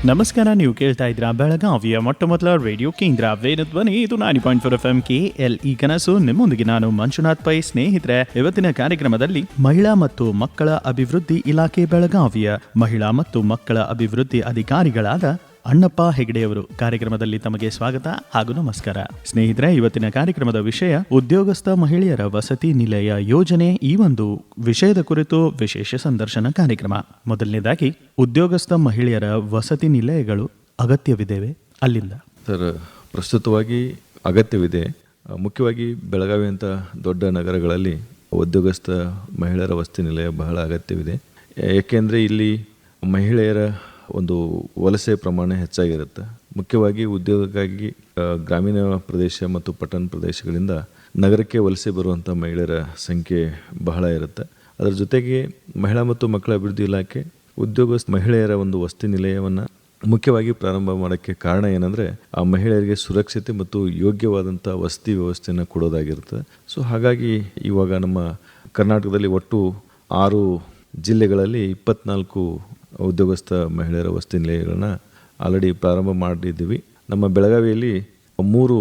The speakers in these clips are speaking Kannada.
ನಮಸ್ಕಾರ, ನೀವು ಕೇಳ್ತಾ ಇದ್ರ ಬೆಳಗಾವಿಯ ಮೊಟ್ಟ ಮೊದಲ ರೇಡಿಯೋ ಕೇಂದ್ರ ವೇಣಧ್ವನಿ. ಇದು 90.4 FM KLE ಕನಸು. ನಿಮ್ಮೊಂದಿಗೆ ನಾನು ಮಂಜುನಾಥ್ ಪೈ. ಸ್ನೇಹಿತರೆ, ಇವತ್ತಿನ ಕಾರ್ಯಕ್ರಮದಲ್ಲಿ ಮಹಿಳಾ ಮತ್ತು ಮಕ್ಕಳ ಅಭಿವೃದ್ಧಿ ಇಲಾಖೆ ಬೆಳಗಾವಿಯ ಮಹಿಳಾ ಮತ್ತು ಮಕ್ಕಳ ಅಭಿವೃದ್ಧಿ ಅಧಿಕಾರಿಗಳಾದ ಅಣ್ಣಪ್ಪ ಹೆಗಡೆಯವರು ಕಾರ್ಯಕ್ರಮದಲ್ಲಿ ತಮಗೆ ಸ್ವಾಗತ ಹಾಗೂ ನಮಸ್ಕಾರ. ಸ್ನೇಹಿತರೆ, ಇವತ್ತಿನ ಕಾರ್ಯಕ್ರಮದ ವಿಷಯ ಉದ್ಯೋಗಸ್ಥ ಮಹಿಳೆಯರ ವಸತಿ ನಿಲಯ ಯೋಜನೆ. ಈ ಒಂದು ವಿಷಯದ ಕುರಿತು ವಿಶೇಷ ಸಂದರ್ಶನ ಕಾರ್ಯಕ್ರಮ. ಮೊದಲನೇದಾಗಿ, ಉದ್ಯೋಗಸ್ಥ ಮಹಿಳೆಯರ ವಸತಿ ನಿಲಯಗಳು ಅಗತ್ಯವಿದೆವೆ ಅಲ್ಲಿಂದ? ಸರ್, ಪ್ರಸ್ತುತವಾಗಿ ಅಗತ್ಯವಿದೆ. ಮುಖ್ಯವಾಗಿ ಬೆಳಗಾವಿ ಅಂತ ದೊಡ್ಡ ನಗರಗಳಲ್ಲಿ ಉದ್ಯೋಗಸ್ಥ ಮಹಿಳೆಯರ ವಸತಿ ನಿಲಯ ಬಹಳ ಅಗತ್ಯವಿದೆ. ಏಕೆಂದರೆ ಇಲ್ಲಿ ಮಹಿಳೆಯರ ಒಂದು ವಲಸೆ ಪ್ರಮಾಣ ಹೆಚ್ಚಾಗಿರುತ್ತೆ. ಮುಖ್ಯವಾಗಿ ಉದ್ಯೋಗಕ್ಕಾಗಿ ಗ್ರಾಮೀಣ ಪ್ರದೇಶ ಮತ್ತು ಪಟ್ಟಣ ಪ್ರದೇಶಗಳಿಂದ ನಗರಕ್ಕೆ ವಲಸೆ ಬರುವಂಥ ಮಹಿಳೆಯರ ಸಂಖ್ಯೆ ಬಹಳ ಇರುತ್ತೆ. ಅದರ ಜೊತೆಗೆ ಮಹಿಳಾ ಮತ್ತು ಮಕ್ಕಳ ಅಭಿವೃದ್ಧಿ ಇಲಾಖೆ ಉದ್ಯೋಗಸ್ಥ ಮಹಿಳೆಯರ ಒಂದು ವಸತಿ ನಿಲಯವನ್ನು ಮುಖ್ಯವಾಗಿ ಪ್ರಾರಂಭ ಮಾಡೋಕ್ಕೆ ಕಾರಣ ಏನಂದರೆ, ಆ ಮಹಿಳೆಯರಿಗೆ ಸುರಕ್ಷತೆ ಮತ್ತು ಯೋಗ್ಯವಾದಂಥ ವಸತಿ ವ್ಯವಸ್ಥೆಯನ್ನು ಕೊಡೋದಾಗಿರುತ್ತೆ. ಸೊ ಹಾಗಾಗಿ ಇವಾಗ ನಮ್ಮ ಕರ್ನಾಟಕದಲ್ಲಿ ಒಟ್ಟು 6 ಜಿಲ್ಲೆಗಳಲ್ಲಿ 24 ಉದ್ಯೋಗಸ್ಥ ಮಹಿಳೆಯರ ವಸತಿ ನಿಲಯಗಳನ್ನ ಆಲ್ರೆಡಿ ಪ್ರಾರಂಭ ಮಾಡಿದ್ದೀವಿ. ನಮ್ಮ ಬೆಳಗಾವಿಯಲ್ಲಿ 3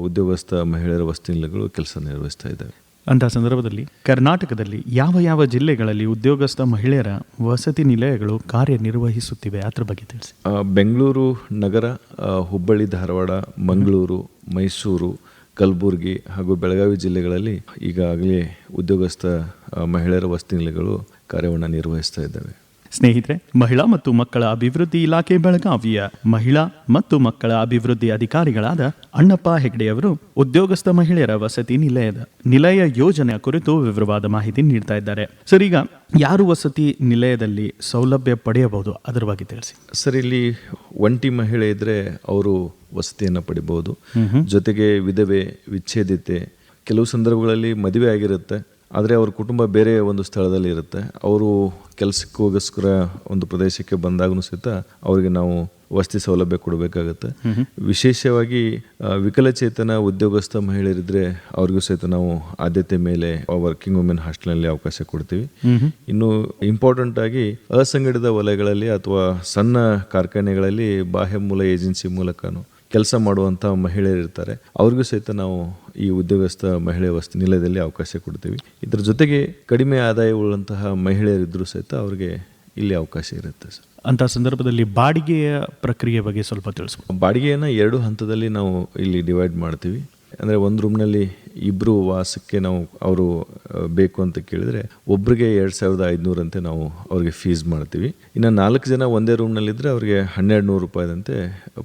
ಉದ್ಯೋಗಸ್ಥ ಮಹಿಳೆಯರ ವಸತಿ ನಿಲಯಗಳು ಕೆಲಸ ನಿರ್ವಹಿಸ್ತಾ ಇದ್ದಾವೆ. ಅಂಥ ಸಂದರ್ಭದಲ್ಲಿ ಕರ್ನಾಟಕದಲ್ಲಿ ಯಾವ ಯಾವ ಜಿಲ್ಲೆಗಳಲ್ಲಿ ಉದ್ಯೋಗಸ್ಥ ಮಹಿಳೆಯರ ವಸತಿ ನಿಲಯಗಳು ಕಾರ್ಯನಿರ್ವಹಿಸುತ್ತಿವೆ, ಅದ್ರ ಬಗ್ಗೆ ತಿಳಿಸಿ. ಬೆಂಗಳೂರು ನಗರ, ಹುಬ್ಬಳ್ಳಿ, ಧಾರವಾಡ, ಮಂಗಳೂರು, ಮೈಸೂರು, ಕಲಬುರಗಿ ಹಾಗೂ ಬೆಳಗಾವಿ ಜಿಲ್ಲೆಗಳಲ್ಲಿ ಈಗಾಗಲೇ ಉದ್ಯೋಗಸ್ಥ ಮಹಿಳೆಯರ ವಸತಿ ನಿಲಯಗಳು ಕಾರ್ಯವನ್ನು ನಿರ್ವಹಿಸ್ತಾ ಇದ್ದಾವೆ. ಸ್ನೇಹಿತರೆ, ಮಹಿಳಾ ಮತ್ತು ಮಕ್ಕಳ ಅಭಿವೃದ್ಧಿ ಇಲಾಖೆ ಬೆಳಗಾವಿಯ ಮಹಿಳಾ ಮತ್ತು ಮಕ್ಕಳ ಅಭಿವೃದ್ಧಿ ಅಧಿಕಾರಿಗಳಾದ ಅಣ್ಣಪ್ಪ ಹೆಗಡೆಯವರು ಉದ್ಯೋಗಸ್ಥ ಮಹಿಳೆಯರ ವಸತಿ ನಿಲಯ ಯೋಜನೆಯ ಕುರಿತು ವಿವರವಾದ ಮಾಹಿತಿ ನೀಡ್ತಾ ಇದ್ದಾರೆ. ಸರ್, ಈಗ ಯಾರು ವಸತಿ ನಿಲಯದಲ್ಲಿ ಸೌಲಭ್ಯ ಪಡೆಯಬಹುದು, ಅದರ ಬಗ್ಗೆ ತಿಳಿಸಿ. ಸರ್, ಇಲ್ಲಿ ಒಂಟಿ ಮಹಿಳೆ ಇದ್ರೆ ಅವರು ವಸತಿಯನ್ನು ಪಡಿಬಹುದು. ಜೊತೆಗೆ ವಿಧವೆ, ವಿಚ್ಛೇದಿತೆ, ಕೆಲವು ಸಂದರ್ಭಗಳಲ್ಲಿ ಮದುವೆ ಆಗಿರುತ್ತೆ, ಆದರೆ ಅವ್ರ ಕುಟುಂಬ ಬೇರೆ ಒಂದು ಸ್ಥಳದಲ್ಲಿ ಇರುತ್ತೆ. ಅವರು ಕೆಲಸಕ್ಕೋಸ್ಕರ ಒಂದು ಪ್ರದೇಶಕ್ಕೆ ಬಂದಾಗೂ ಸಹಿತ ಅವರಿಗೆ ನಾವು ವಸತಿ ಸೌಲಭ್ಯ ಕೊಡಬೇಕಾಗತ್ತೆ. ವಿಶೇಷವಾಗಿ ವಿಕಲಚೇತನ ಉದ್ಯೋಗಸ್ಥ ಮಹಿಳೆಯರಿದ್ರೆ ಅವ್ರಿಗೂ ಸಹಿತ ನಾವು ಆದ್ಯತೆ ಮೇಲೆ ವರ್ಕಿಂಗ್ ವುಮೆನ್ ಹಾಸ್ಟೆಲ್ನಲ್ಲಿ ಅವಕಾಶ ಕೊಡ್ತೀವಿ. ಇನ್ನು ಇಂಪಾರ್ಟೆಂಟ್ ಆಗಿ ಅಸಂಘಟಿತ ವಲಯಗಳಲ್ಲಿ ಅಥವಾ ಸಣ್ಣ ಕಾರ್ಖಾನೆಗಳಲ್ಲಿ ಬಾಹ್ಯ ಮೂಲ ಏಜೆನ್ಸಿ ಮೂಲಕನೂ ಕೆಲಸ ಮಾಡುವಂಥ ಮಹಿಳೆಯರು ಇರ್ತಾರೆ, ಅವ್ರಿಗೂ ಸಹಿತ ನಾವು ಈ ಉದ್ಯೋಗಸ್ಥ ಮಹಿಳೆ ವಸತಿ ನಿಲಯದಲ್ಲಿ ಅವಕಾಶ ಕೊಡ್ತೀವಿ. ಇದರ ಜೊತೆಗೆ ಕಡಿಮೆ ಆದಾಯವುಳ್ಳಂತಹ ಮಹಿಳೆಯರಿದ್ದರೂ ಸಹಿತ ಅವ್ರಿಗೆ ಇಲ್ಲಿ ಅವಕಾಶ ಇರುತ್ತೆ. ಸರ್, ಅಂಥ ಸಂದರ್ಭದಲ್ಲಿ ಬಾಡಿಗೆಯ ಪ್ರಕ್ರಿಯೆ ಬಗ್ಗೆ ಸ್ವಲ್ಪ ತಿಳಿಸ್ಬೋದು. ಬಾಡಿಗೆಯನ್ನು 2 ಹಂತದಲ್ಲಿ ನಾವು ಇಲ್ಲಿ ಡಿವೈಡ್ ಮಾಡ್ತೀವಿ. ಅಂದರೆ ಒಂದು ರೂಮ್ನಲ್ಲಿ 2 ವಾಸಕ್ಕೆ ನಾವು ಅವರು ಬೇಕು ಅಂತ ಕೇಳಿದರೆ ಒಬ್ಬರಿಗೆ 2500 ಅಂತೆ ನಾವು ಅವ್ರಿಗೆ ಫೀಸ್ ಮಾಡ್ತೀವಿ. ಇನ್ನು 4 ಜನ ಒಂದೇ ರೂಮ್ನಲ್ಲಿದ್ದರೆ ಅವ್ರಿಗೆ 1200 ರೂಪಾಯಿದಂತೆ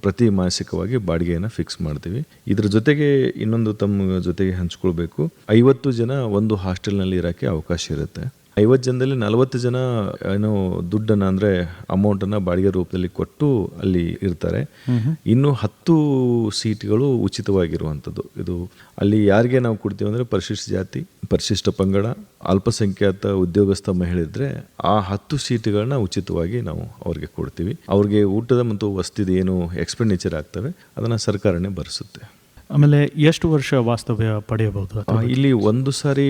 ಪ್ರತಿ ಮಾಸಿಕವಾಗಿ ಬಾಡಿಗೆಯನ್ನು ಫಿಕ್ಸ್ ಮಾಡ್ತೀವಿ. ಇದ್ರ ಜೊತೆಗೆ ಇನ್ನೊಂದು ತಮ್ಮ ಜೊತೆಗೆ ಹಂಚ್ಕೊಳ್ಬೇಕು, 50 ಜನ ಒಂದು ಹಾಸ್ಟೆಲ್ನಲ್ಲಿ ಇರೋಕ್ಕೆ ಅವಕಾಶ ಇರುತ್ತೆ. 50 ಜನದಲ್ಲಿ 40 ಜನ ಏನೋ ದುಡ್ಡನ್ನು ಅಂದರೆ ಅಮೌಂಟನ್ನು ಬಾಡಿಗೆ ರೂಪದಲ್ಲಿ ಕೊಟ್ಟು ಅಲ್ಲಿ ಇರ್ತಾರೆ. ಇನ್ನು 10 ಸೀಟ್ಗಳು ಉಚಿತವಾಗಿರುವಂಥದ್ದು. ಇದು ಅಲ್ಲಿ ಯಾರಿಗೆ ನಾವು ಕೊಡ್ತೀವಿ ಅಂದರೆ ಪರಿಶಿಷ್ಟ ಜಾತಿ, ಪರಿಶಿಷ್ಟ ಪಂಗಡ, ಅಲ್ಪಸಂಖ್ಯಾತ ಉದ್ಯೋಗಸ್ಥ ಮಹಿಳೆ ಇದ್ದರೆ ಆ 10 ಸೀಟ್ಗಳನ್ನ ಉಚಿತವಾಗಿ ನಾವು ಅವ್ರಿಗೆ ಕೊಡ್ತೀವಿ. ಅವ್ರಿಗೆ ಊಟದ ಮತ್ತು ವಸತಿದ ಏನು ಎಕ್ಸ್ಪೆಂಡಿಚರ್ ಆಗ್ತವೆ ಅದನ್ನು ಸರ್ಕಾರನೇ ಭರಿಸುತ್ತೆ. ಆಮೇಲೆ ಎಷ್ಟು ವರ್ಷ ವಾಸ್ತವ್ಯ ಪಡೆಯಬಹುದು? ಇಲ್ಲಿ ಒಂದು ಸಾರಿ